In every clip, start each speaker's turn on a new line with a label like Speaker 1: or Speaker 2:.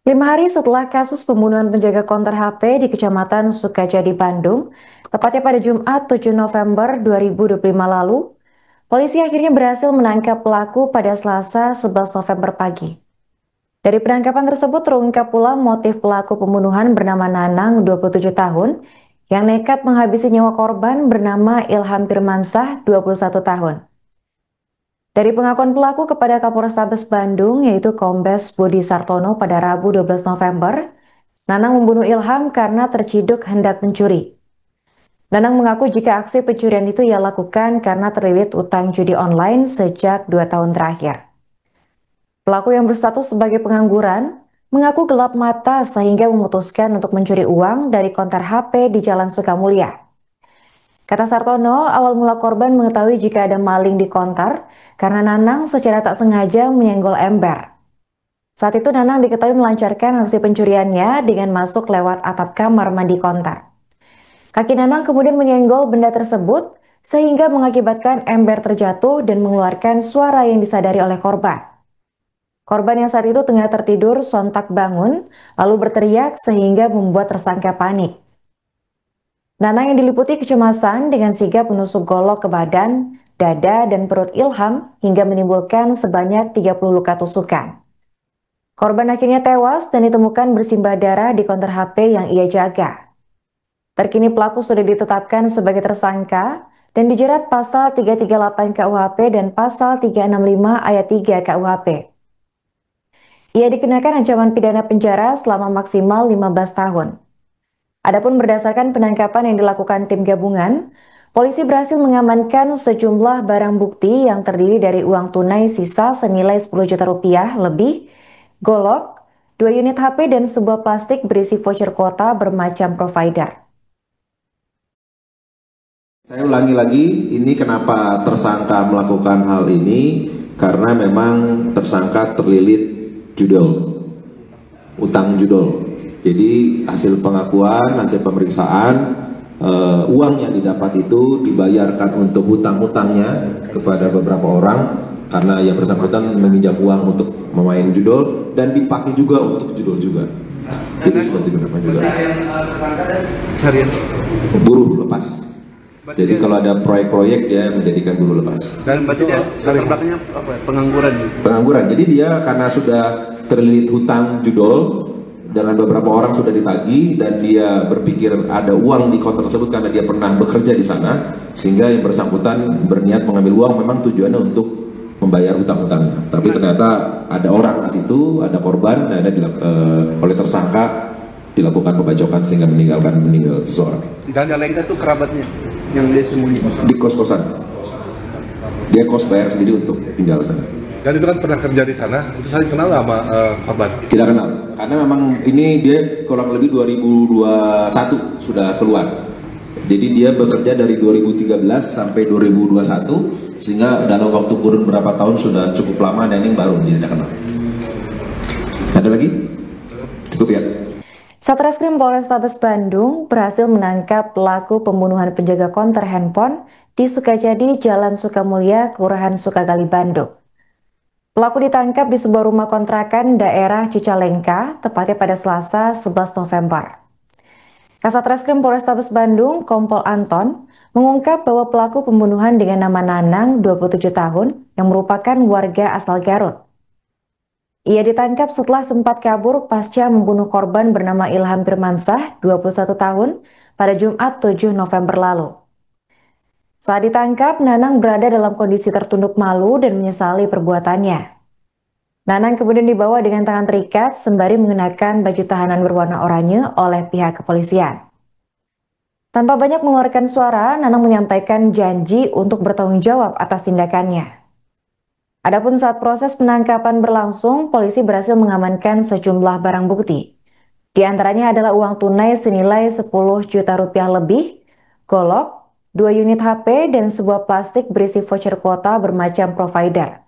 Speaker 1: 5 hari setelah kasus pembunuhan penjaga konter HP di Kecamatan Sukajadi, Bandung, tepatnya pada Jumat 7 November 2025 lalu, polisi akhirnya berhasil menangkap pelaku pada Selasa 11 November pagi. Dari penangkapan tersebut terungkap pula motif pelaku pembunuhan bernama Nanang, 27 tahun, yang nekat menghabisi nyawa korban bernama Ilham Firmansah, 21 tahun. Dari pengakuan pelaku kepada Kapolrestabes Bandung, yaitu Kombes Budi Sartono pada Rabu 12 November, Nanang membunuh Ilham karena terciduk hendak mencuri. Nanang mengaku jika aksi pencurian itu ia lakukan karena terlilit utang judi online sejak 2 tahun terakhir. Pelaku yang berstatus sebagai pengangguran mengaku gelap mata sehingga memutuskan untuk mencuri uang dari konter HP di Jalan Sukamulya. Kata Sartono, awal mula korban mengetahui jika ada maling di konter karena Nanang secara tak sengaja menyenggol ember. Saat itu Nanang diketahui melancarkan aksi pencuriannya dengan masuk lewat atap kamar mandi konter. Kaki Nanang kemudian menyenggol benda tersebut sehingga mengakibatkan ember terjatuh dan mengeluarkan suara yang disadari oleh korban. Korban yang saat itu tengah tertidur sontak bangun lalu berteriak sehingga membuat tersangka panik. Nanang yang diliputi kecemasan dengan sigap menusuk golok ke badan, dada, dan perut Ilham hingga menimbulkan sebanyak 30 luka tusukan. Korban akhirnya tewas dan ditemukan bersimbah darah di konter HP yang ia jaga. Terkini pelaku sudah ditetapkan sebagai tersangka dan dijerat pasal 338 KUHP dan pasal 365 ayat 3 KUHP. Ia dikenakan ancaman pidana penjara selama maksimal 15 tahun. Adapun berdasarkan penangkapan yang dilakukan tim gabungan, polisi berhasil mengamankan sejumlah barang bukti yang terdiri dari uang tunai sisa senilai 10 juta rupiah lebih, golok, 2 unit HP dan sebuah plastik berisi voucher kuota bermacam provider.
Speaker 2: Saya ulangi lagi, ini kenapa tersangka melakukan hal ini? Karena memang tersangka terlilit judol, utang judol. Jadi hasil pengakuan, hasil pemeriksaan, uang yang didapat itu dibayarkan untuk hutang-hutangnya kepada beberapa orang karena yang bersangkutan meminjam uang untuk memain judol dan dipakai juga untuk judol juga. Jadi seperti itu juga. Buruh lepas. Jadi kalau ada proyek-proyek dia menjadikan buruh lepas.
Speaker 3: Dan berarti dia latar belakangnya apa? Pengangguran.
Speaker 2: Pengangguran. Jadi dia karena sudah terlilit hutang judol dengan beberapa orang sudah ditagih dan dia berpikir ada uang di konter tersebut karena dia pernah bekerja di sana, sehingga yang bersangkutan berniat mengambil uang memang tujuannya untuk membayar hutang-hutangnya. Tapi ternyata ada orang di situ, ada korban dan oleh tersangka dilakukan pembacokan sehingga meninggal seseorang.
Speaker 3: Dan yang lainnya itu kerabatnya yang dia sembunyi
Speaker 2: Di kos-kosan. Dia kos bayar sendiri untuk tinggal di sana.
Speaker 4: Dan itu kan pernah kerja di sana, itu saya kenal sama Abad?
Speaker 2: Tidak kenal, karena memang ini dia kurang lebih 2021 sudah keluar. Jadi dia bekerja dari 2013 sampai 2021, sehingga dalam waktu kurun berapa tahun sudah cukup lama dan ini baru dia tidak kenal. Ada lagi? Cukup ya.
Speaker 1: Satreskrim Polrestabes Bandung berhasil menangkap pelaku pembunuhan penjaga konter handphone di Sukajadi, Jalan Sukamulya, Kelurahan Sukagali, Bandung. Pelaku ditangkap di sebuah rumah kontrakan daerah Cicalengka, tepatnya pada Selasa 11 November. Kasat Reskrim Polrestabes Bandung, Kompol Anton, mengungkap bahwa pelaku pembunuhan dengan nama Nanang, 27 tahun, yang merupakan warga asal Garut. Ia ditangkap setelah sempat kabur pasca membunuh korban bernama Ilham Firmansah, 21 tahun, pada Jumat 7 November lalu. Saat ditangkap, Nanang berada dalam kondisi tertunduk malu dan menyesali perbuatannya. Nanang kemudian dibawa dengan tangan terikat sembari mengenakan baju tahanan berwarna oranye oleh pihak kepolisian. Tanpa banyak mengeluarkan suara, Nanang menyampaikan janji untuk bertanggung jawab atas tindakannya. Adapun saat proses penangkapan berlangsung, polisi berhasil mengamankan sejumlah barang bukti. Di antaranya adalah uang tunai senilai 10 juta rupiah lebih, golok, 2 unit HP, dan sebuah plastik berisi voucher kuota bermacam provider.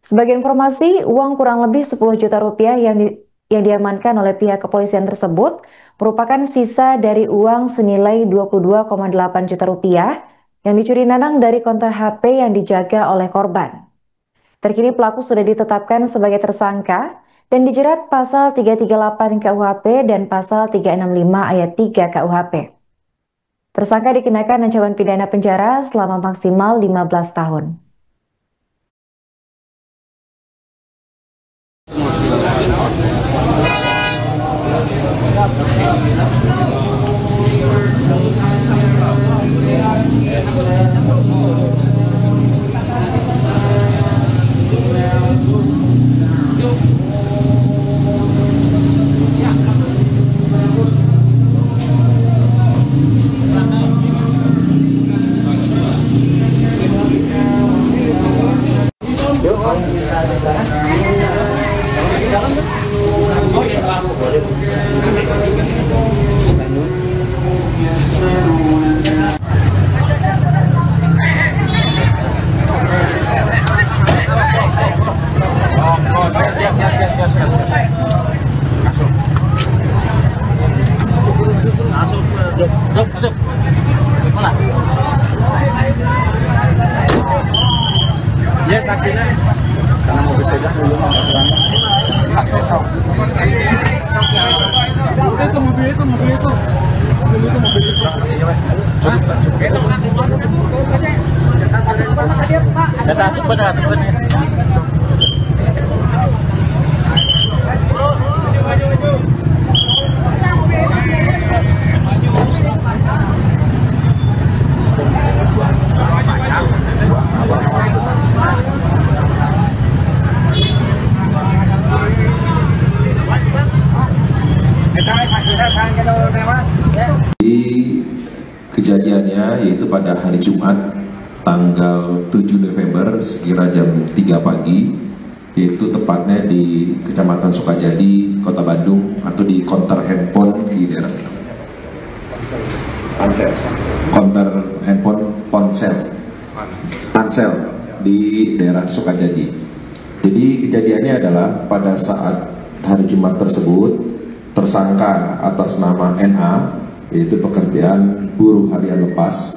Speaker 1: Sebagai informasi, uang kurang lebih 10 juta rupiah yang diamankan oleh pihak kepolisian tersebut merupakan sisa dari uang senilai 22,8 juta rupiah yang dicuri Nanang dari konter HP yang dijaga oleh korban. Terkini pelaku sudah ditetapkan sebagai tersangka dan dijerat pasal 338 KUHP dan pasal 365 ayat 3 KUHP. Tersangka dikenakan ancaman pidana penjara selama maksimal 15 tahun.
Speaker 3: Ya saksinya karena mau bercegah dulu mobil itu
Speaker 2: Kejadiannya yaitu pada hari Jumat tanggal 7 November sekira jam 3 pagi, yaitu tepatnya di Kecamatan Sukajadi, Kota Bandung, atau di konter handphone di daerah sana. Konter handphone Pansel di daerah Sukajadi. Jadi kejadiannya adalah pada saat hari Jumat tersebut, tersangka atas nama NA, yaitu pekerjaan buruh harian lepas,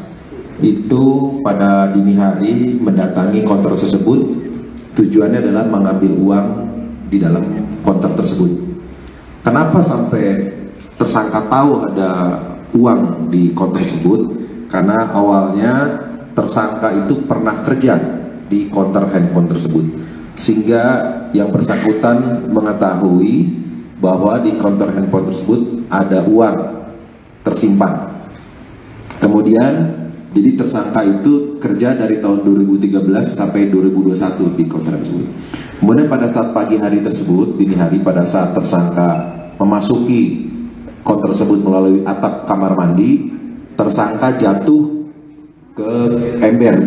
Speaker 2: itu pada dini hari mendatangi konter tersebut. Tujuannya adalah mengambil uang di dalam konter tersebut. Kenapa sampai tersangka tahu ada uang di konter tersebut? Karena awalnya tersangka itu pernah kerja di konter handphone tersebut, sehingga yang bersangkutan mengetahui bahwa di konter handphone tersebut ada uang tersimpan. Kemudian jadi tersangka itu kerja dari tahun 2013 sampai 2021 di konter tersebut. Kemudian pada saat pagi hari tersebut, dini hari, pada saat tersangka memasuki konter tersebut melalui atap kamar mandi, tersangka jatuh ke ember,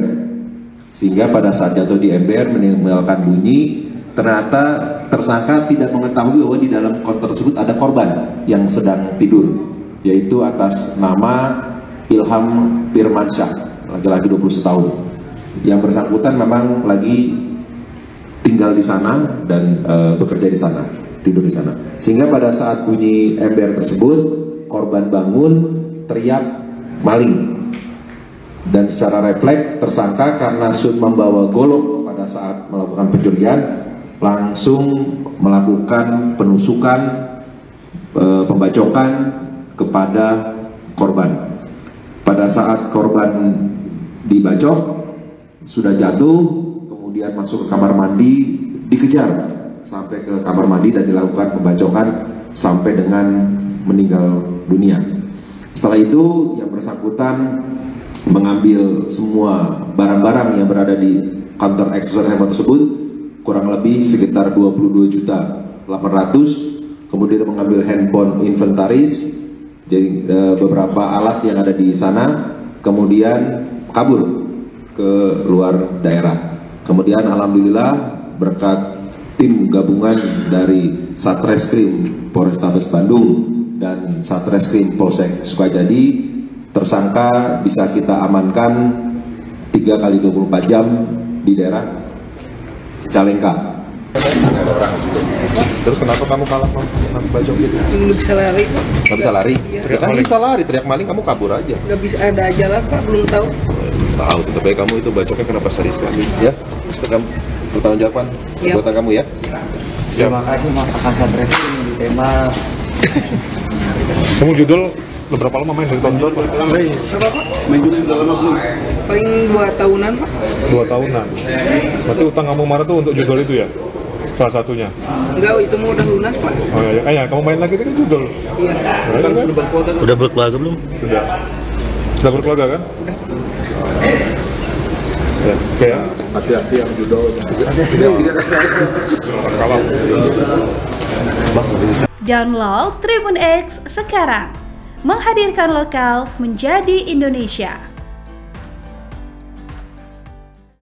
Speaker 2: sehingga pada saat jatuh di ember menimbulkan bunyi. Ternyata tersangka tidak mengetahui bahwa di dalam konter tersebut ada korban yang sedang tidur, yaitu atas nama Ilham Firmansyah, laki-laki 21 tahun. Yang bersangkutan memang lagi tinggal di sana dan bekerja di sana, tidur di sana. Sehingga pada saat bunyi ember tersebut, korban bangun teriak maling. Dan secara refleks tersangka karena sudah membawa golok pada saat melakukan pencurian, langsung melakukan penusukan, pembacokan kepada korban. Pada saat korban dibacok, sudah jatuh, kemudian masuk ke kamar mandi, dikejar sampai ke kamar mandi dan dilakukan pembacokan sampai dengan meninggal dunia. Setelah itu yang bersangkutan mengambil semua barang-barang yang berada di kantor aksesoris handphone tersebut, kurang lebih sekitar 22.800.000. Kemudian mengambil handphone inventaris, jadi beberapa alat yang ada di sana, kemudian kabur ke luar daerah. Kemudian alhamdulillah berkat tim gabungan dari Satreskrim Polrestabes Bandung dan Satreskrim Polsek Sukajadi, tersangka bisa kita amankan 3 kali 24 jam di daerah Cicalengka.
Speaker 4: Terus kenapa kamu kalah bacok gitu?
Speaker 5: Nggak bisa lari.
Speaker 4: Nggak bisa lari? Ya kan bisa lari, teriak maling kamu kabur aja.
Speaker 5: Nggak bisa, ada aja lah Pak, belum tahu.
Speaker 4: Tahu, tapi kamu itu bacoknya kenapa sadis sekali ya? Bertanggung jawaban perbuatan kamu ya?
Speaker 6: Terima kasih Mas Kasat Reskrim ditembak.
Speaker 4: Kamu judul berapa lama main dari tahun berapa?
Speaker 5: Main judi sudah lama belum? Paling 2 tahunan Pak.
Speaker 4: 2 tahunan. Berarti utang kamu kemarin tuh untuk judul itu ya? Salah satunya?
Speaker 5: Enggak, itu mau udah lunas Pak.
Speaker 4: Oh ya, kamu main lagi itu kan judul?
Speaker 5: Iya.
Speaker 4: Kan sudah berkeluarga?
Speaker 3: Udah berkeluarga belum?
Speaker 4: Sudah berkeluarga kan? Ya, oke ya.
Speaker 3: Hati-hati yang judul.
Speaker 7: Download Tribun X sekarang, menghadirkan lokal menjadi Indonesia.